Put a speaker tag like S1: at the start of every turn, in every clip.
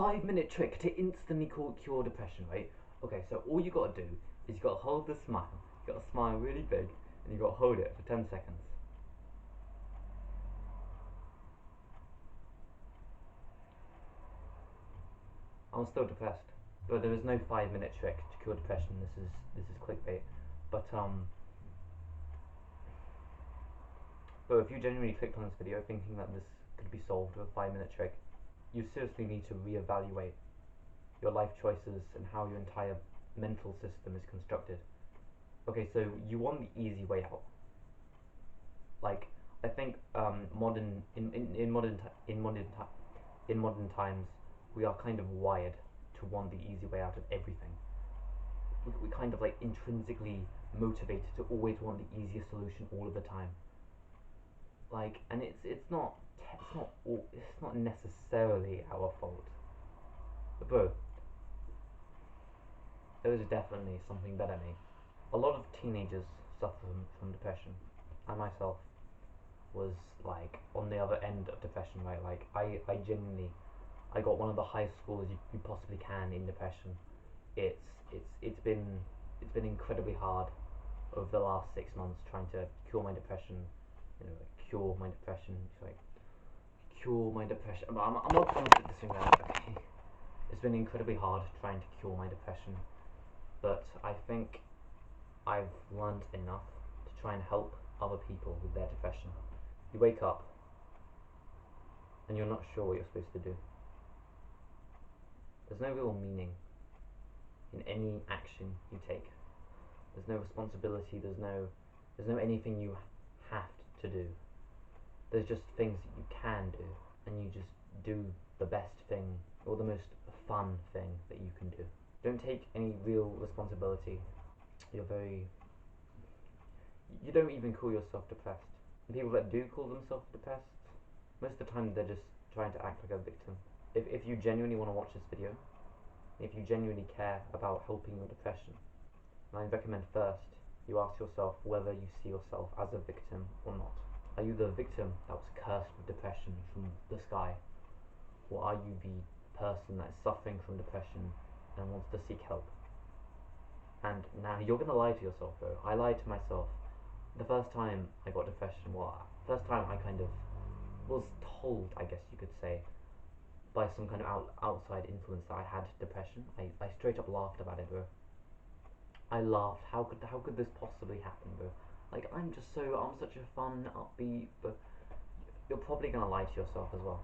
S1: 5-minute trick to instantly cure depression, right? Okay, so all you gotta do is you gotta hold the smile. You gotta smile really big, and you gotta hold it for 10 seconds. I'm still depressed, but there is no 5-minute trick to cure depression. This is clickbait, but but if you genuinely clicked on this video thinking that this could be solved with a 5-minute trick, you seriously need to reevaluate your life choices and how your entire mental system is constructed. Okay, so you want the easy way out. Like, I think modern in modern in modern times we are kind of wired to want the easy way out of everything. We kind of like intrinsically motivated to always want the easiest solution all of the time. Like, and it's not necessarily our fault, but bro, there is definitely something better, mate. A lot of teenagers suffer from depression. I myself was like on the other end of depression, right? Like I genuinely I got one of the highest scores you possibly can in depression. It's it's been incredibly hard over the last 6 months trying to cure my depression. You know, like cure my depression. Like cure my depression. I'm not gonna put this thing down. Okay. It's been incredibly hard trying to cure my depression, but I think I've learned enough to try and help other people with their depression. You wake up and you're not sure what you're supposed to do. There's no real meaning in any action you take. There's no responsibility, there's no anything you have to do. There's just things that you can do, and you just do the best thing or the most fun thing that you can do. Don't take any real responsibility. You're very you don't even call yourself depressed. And people that do call themselves depressed, most of the time they're just trying to act like a victim. If you genuinely want to watch this video, if you genuinely care about helping your depression, and I recommend first you ask yourself whether you see yourself as a victim or not. Are you the victim that was cursed with depression from the sky, or are you the person that is suffering from depression and wants to seek help? And now you're gonna lie to yourself, bro. I lied to myself. The first time I got depression, first time I kind of was told, I guess you could say, by some kind of outside influence that I had depression. I straight up laughed about it, bro. I laughed. How could this possibly happen, bro? Like I'm such a fun, upbeat, but you're probably gonna lie to yourself as well.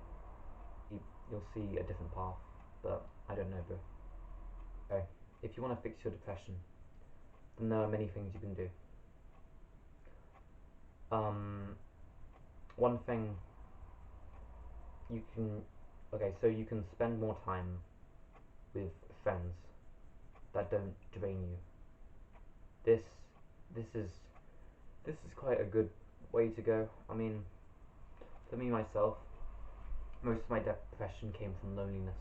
S1: You'll see a different path, but I don't know, bro. Okay, if you want to fix your depression, then there are many things you can do. One thing you can, okay, so you can spend more time with friends that don't drain you. This this is this is quite a good way to go. I mean, for me myself, most of my depression came from loneliness,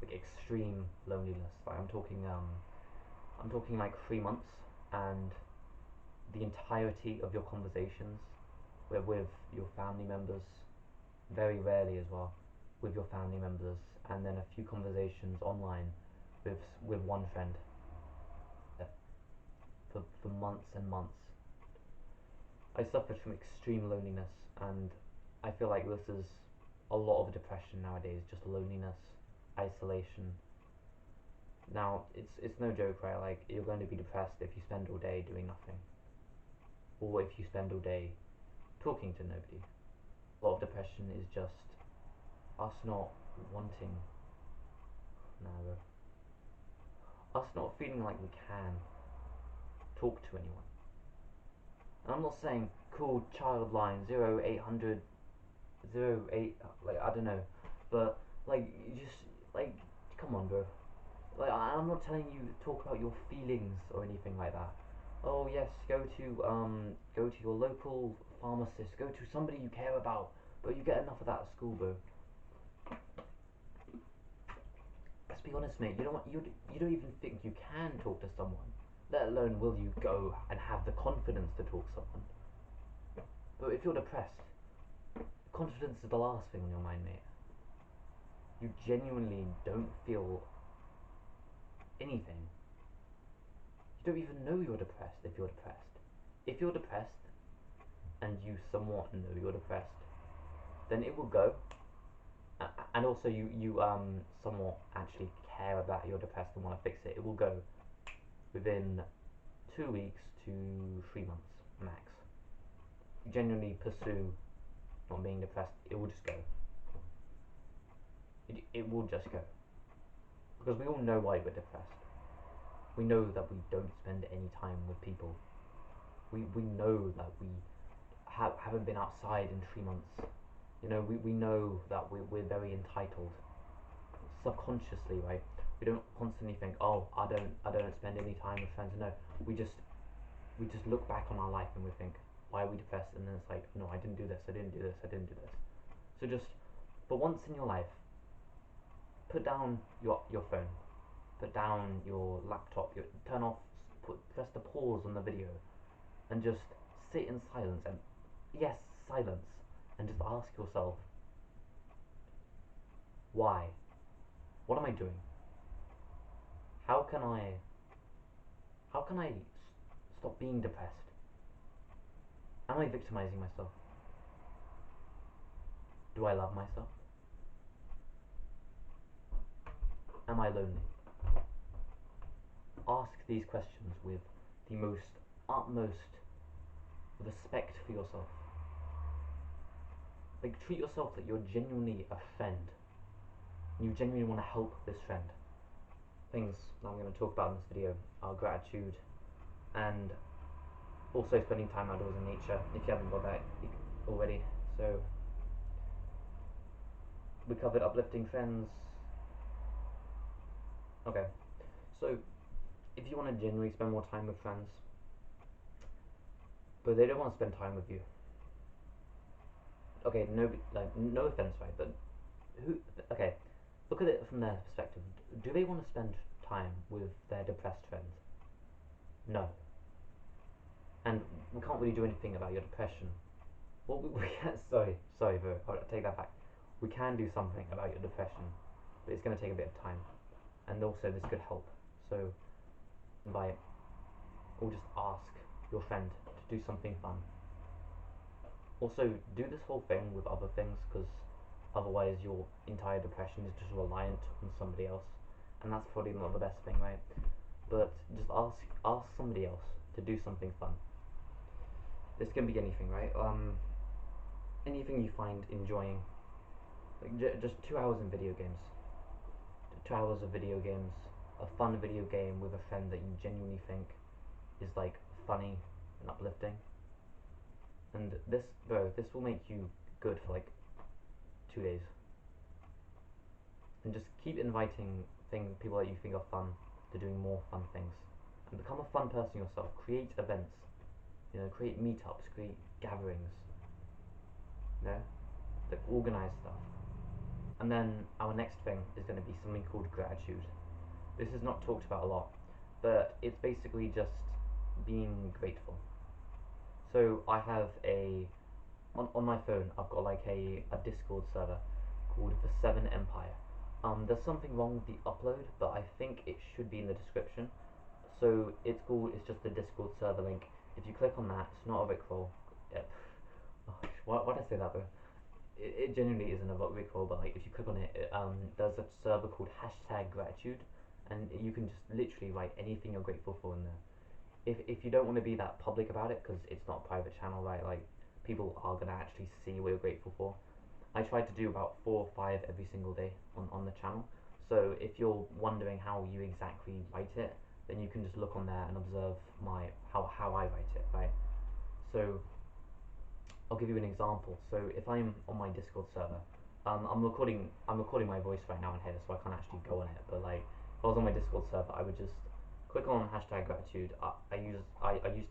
S1: like extreme loneliness. Like I'm talking like 3 months, and the entirety of your conversations were with your family members, very rarely as well, with your family members, and then a few conversations online with one friend for months and months. I suffered from extreme loneliness, and I feel like this is a lot of depression nowadays, just loneliness, isolation. Now, it's no joke, right? Like, you're going to be depressed if you spend all day doing nothing, or if you spend all day talking to nobody. A lot of depression is just us not wanting, no, us not feeling like we can talk to anyone. And I'm not saying call child line 0800 08, like I don't know, but like you just like come on, bro. Like I'm not telling you to talk about your feelings or anything like that. Oh yes, go to your local pharmacist, go to somebody you care about, but you get enough of that at school, bro. Let's be honest, mate. You don't even think you can talk to someone, let alone will you go and have the confidence to talk to someone. But if you're depressed, confidence is the last thing on your mind, mate. you genuinely don't feel anything. You don't even know you're depressed if you're depressed. If you're depressed and you somewhat know you're depressed, then it will go. And also you somewhat actually care about you're depressed and want to fix it. It will go within 2 weeks to 3 months max. You genuinely pursue not being depressed, it will just go. It will just go. Because we all know why we're depressed. We know that we don't spend any time with people. We know that we haven't been outside in 3 months. You know, we know that we're very entitled. Subconsciously, right? We don't constantly think, oh, I don't spend any time with friends. No, we just look back on our life and we think, why are we depressed? And then it's like, no, I didn't do this, I didn't do this, I didn't do this. So just, for once in your life, put down your phone, put down your laptop, turn off, press the pause on the video, and just sit in silence. And yes, silence, and just ask yourself, why? What am I doing? How can I stop being depressed? Am I victimizing myself? Do I love myself? Am I lonely? Ask these questions with the utmost respect for yourself. Like, treat yourself like you're genuinely a friend. You genuinely want to help this friend. Things that I'm going to talk about in this video are gratitude and also spending time outdoors in nature, if you haven't got that already. So, we covered uplifting friends. Okay, so if you want to genuinely spend more time with friends, but they don't want to spend time with you. Okay, no offense, right? But who? Okay, look at it from their perspective. Do they want to spend time with their depressed friends? No. And we can't really do anything about your depression. Well, we can, sorry, bro. I'll take that back. We can do something about your depression, but it's going to take a bit of time. And also, this could help. So, invite or just ask your friend to do something fun. Also, do this whole thing with other things, because otherwise your entire depression is just reliant on somebody else, and that's probably not the best thing, right? But just ask somebody else to do something fun. This can be anything, right? Anything you find enjoying. Like just 2 hours in video games. 2 hours of video games, a fun video game with a friend that you genuinely think is like funny and uplifting. And this will make you good for like 2 days. And just keep inviting people that you think are fun to doing more fun things. And become a fun person yourself. Create events. Create meetups, create gatherings. Like organize stuff. And then our next thing is going to be something called gratitude. This is not talked about a lot, but it's basically just being grateful. So I have on my phone, I've got like a Discord server called the Seven Empire. There's something wrong with the upload, but I think it should be in the description. So it's just the Discord server link. If you click on that, it's not a Rickroll. Yep. Oh, why did I say that though? It genuinely isn't a Rickroll, but like if you click on it, there's a server called #gratitude, and you can just literally write anything you're grateful for in there. If you don't want to be that public about it, because it's not a private channel, right? Like people are gonna actually see what you're grateful for. I try to do about 4 or 5 every single day on the channel. So if you're wondering how you exactly write it, then you can just look on there and observe how I write it, right? So I'll give you an example. So if I'm on my Discord server, I'm recording my voice right now in here, so I can't actually go on it. But like, if I was on my Discord server, I would just click on #gratitude. I use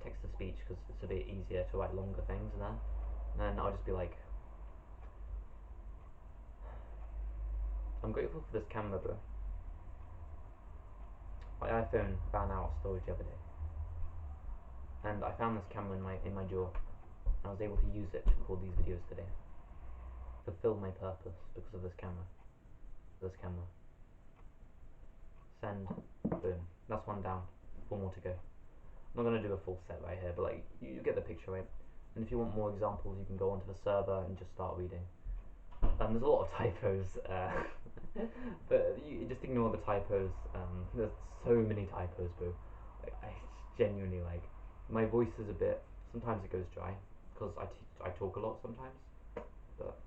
S1: text to speech because it's a bit easier to write longer things in there. And then I'll just be like, I'm grateful for this camera, bro. My iPhone ran out of storage the other day, and I found this camera in my drawer, and I was able to use it to record these videos today. Fulfill my purpose because of this camera. this camera. Send, boom. That's one down. 4 more to go. I'm not going to do a full set right here, but like you get the picture, right? And if you want more examples, you can go onto the server and just start reading. There's a lot of typos, but you just ignore the typos. There's so many typos, bro. Like, I genuinely, like, my voice is a bit, sometimes it goes dry, because I talk a lot sometimes, but,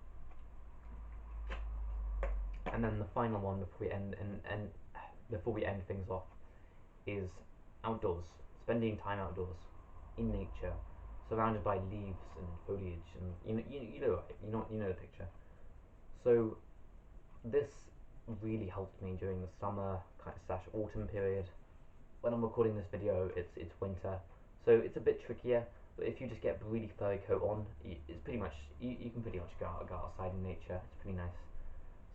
S1: and then the final one before we end before we end things off is outdoors, spending time outdoors, in nature, surrounded by leaves and foliage, and you know the picture. So this really helped me during the summer kind of / autumn period. When I'm recording this video, it's winter, so it's a bit trickier. But if you just get a really furry coat on, it's pretty much you can pretty much go outside in nature. It's pretty nice.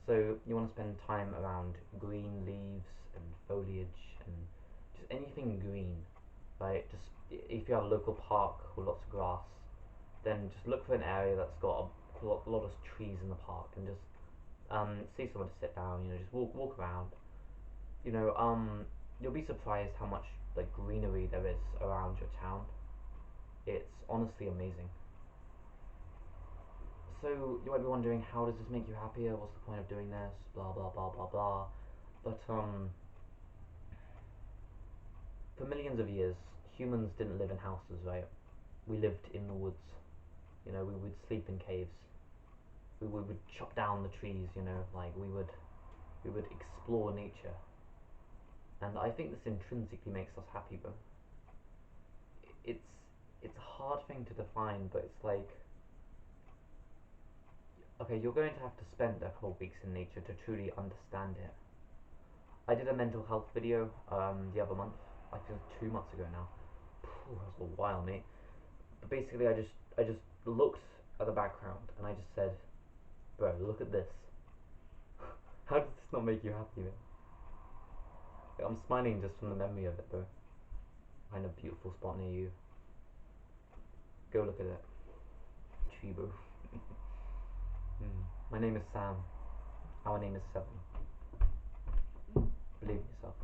S1: So you want to spend time around green leaves and foliage and just anything green, right? Just if you have a local park with lots of grass, then just look for an area that's got a lot of trees in the park and just see somewhere to sit down. You know, just walk around. You know, you'll be surprised how much like greenery there is around your town. It's honestly amazing. So you might be wondering, how does this make you happier? What's the point of doing this? Blah blah blah blah blah. But for millions of years, humans didn't live in houses, right? We lived in the woods. You know, we would sleep in caves. We would chop down the trees. You know, like we would explore nature. And I think this intrinsically makes us happy, but it's it's a hard thing to define, but it's like, okay, you're going to have to spend a couple of weeks in nature to truly understand it. I did a mental health video the other month, I think 2 months ago now. That was a while, mate. But basically, I just looked at the background and I just said, bro, look at this. How does this not make you happy, man? Like, I'm smiling just from the memory of it, bro. Find a beautiful spot near you. Go look at it. Chibu. My name is Sam. Our name is Seven. Believe in yourself.